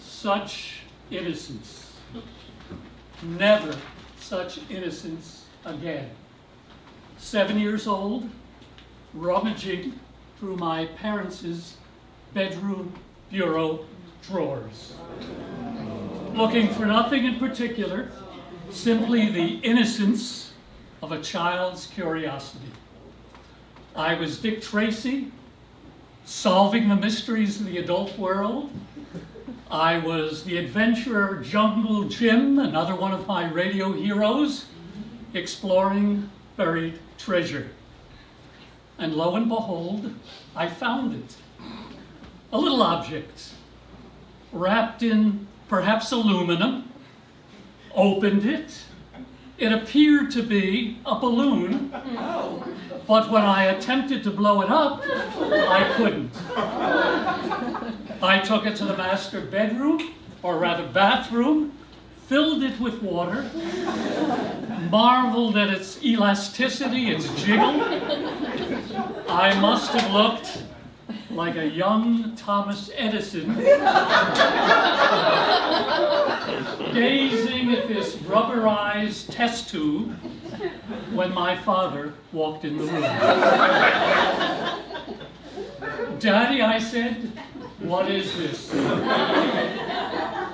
Such innocence. Never such innocence again. 7 years old, rummaging through my parents' bedroom bureau drawers. Looking for nothing in particular, simply the innocence of a child's curiosity. I was Dick Tracy, solving the mysteries of the adult world. I was the adventurer Jungle Jim, another one of my radio heroes, exploring buried treasure. And lo and behold, I found it. A little object, wrapped in perhaps aluminum, opened it. It appeared to be a balloon, but when I attempted to blow it up, I couldn't. I took it to the master bedroom, or rather bathroom, filled it with water, marveled at its elasticity, its jiggle. I must have looked like a young Thomas Edison gazing at this rubberized test tube when my father walked in the room. "Daddy," I said, "what is this?"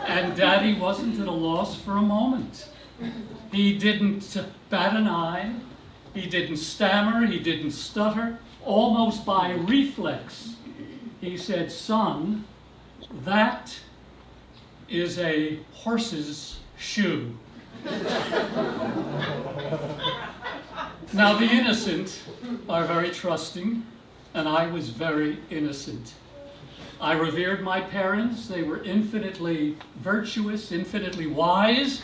And Daddy wasn't at a loss for a moment. He didn't bat an eye, he didn't stammer, he didn't stutter. Almost by reflex, he said, "Son, that is a horse's shoe." Now, the innocent are very trusting, and I was very innocent. I revered my parents. They were infinitely virtuous, infinitely wise,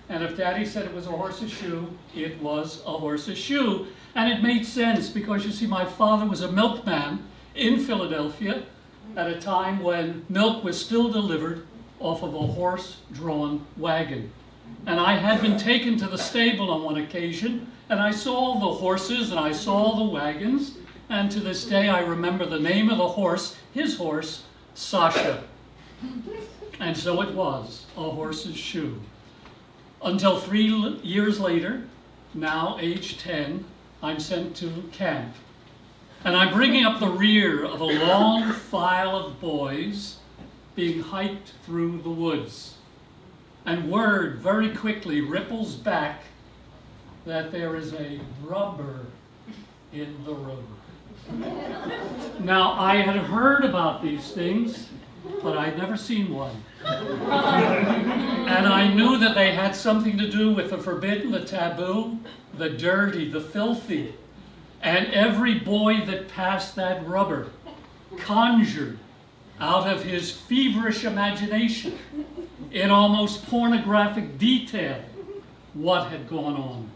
and if Daddy said it was a horse's shoe, it was a horse's shoe. And it made sense because, you see, my father was a milkman in Philadelphia at a time when milk was still delivered off of a horse-drawn wagon. And I had been taken to the stable on one occasion, and I saw the horses and I saw the wagons, and to this day I remember the name of the horse, his horse, Sasha. And so it was, a horse's shoe. Until 3 years later, now age 10, I'm sent to camp. And I'm bringing up the rear of a long file of boys being hiked through the woods. And word very quickly ripples back that there is a rubber in the road. Now, I had heard about these things, but I'd never seen one. And I knew that they had something to do with the forbidden, the taboo, the dirty, the filthy. And every boy that passed that rubber conjured out of his feverish imagination, in almost pornographic detail, what had gone on.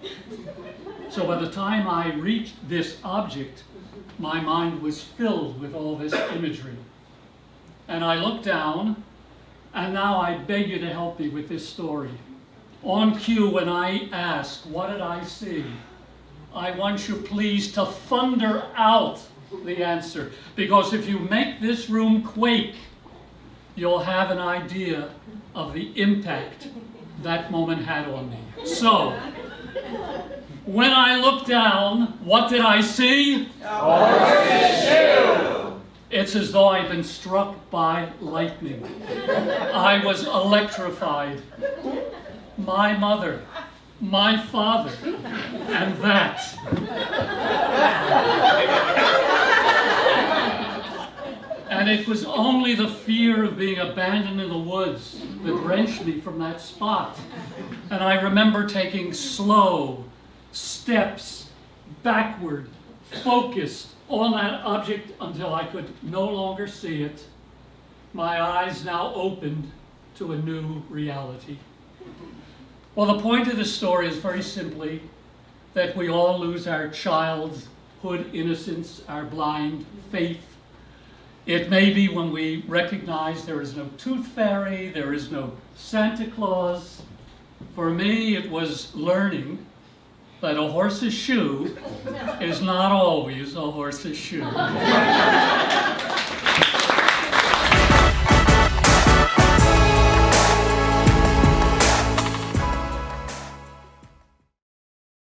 So by the time I reached this object, my mind was filled with all this imagery. And I looked down, and now I beg you to help me with this story. On cue, when I ask, what did I see? I want you please to thunder out the answer, because if you make this room quake, you'll have an idea of the impact that moment had on me. So, when I looked down, what did I see? A horse's shoe! It's as though I'd been struck by lightning. I was electrified. My mother, my father, and that. And it was only the fear of being abandoned in the woods that wrenched me from that spot. And I remember taking slow steps backward, focused on that object until I could no longer see it. My eyes now opened to a new reality. Well, the point of this story is very simply that we all lose our childhood innocence, our blind faith. It may be when we recognize there is no tooth fairy, there is no Santa Claus. For me, it was learning that a horse's shoe is not always a horse's shoe.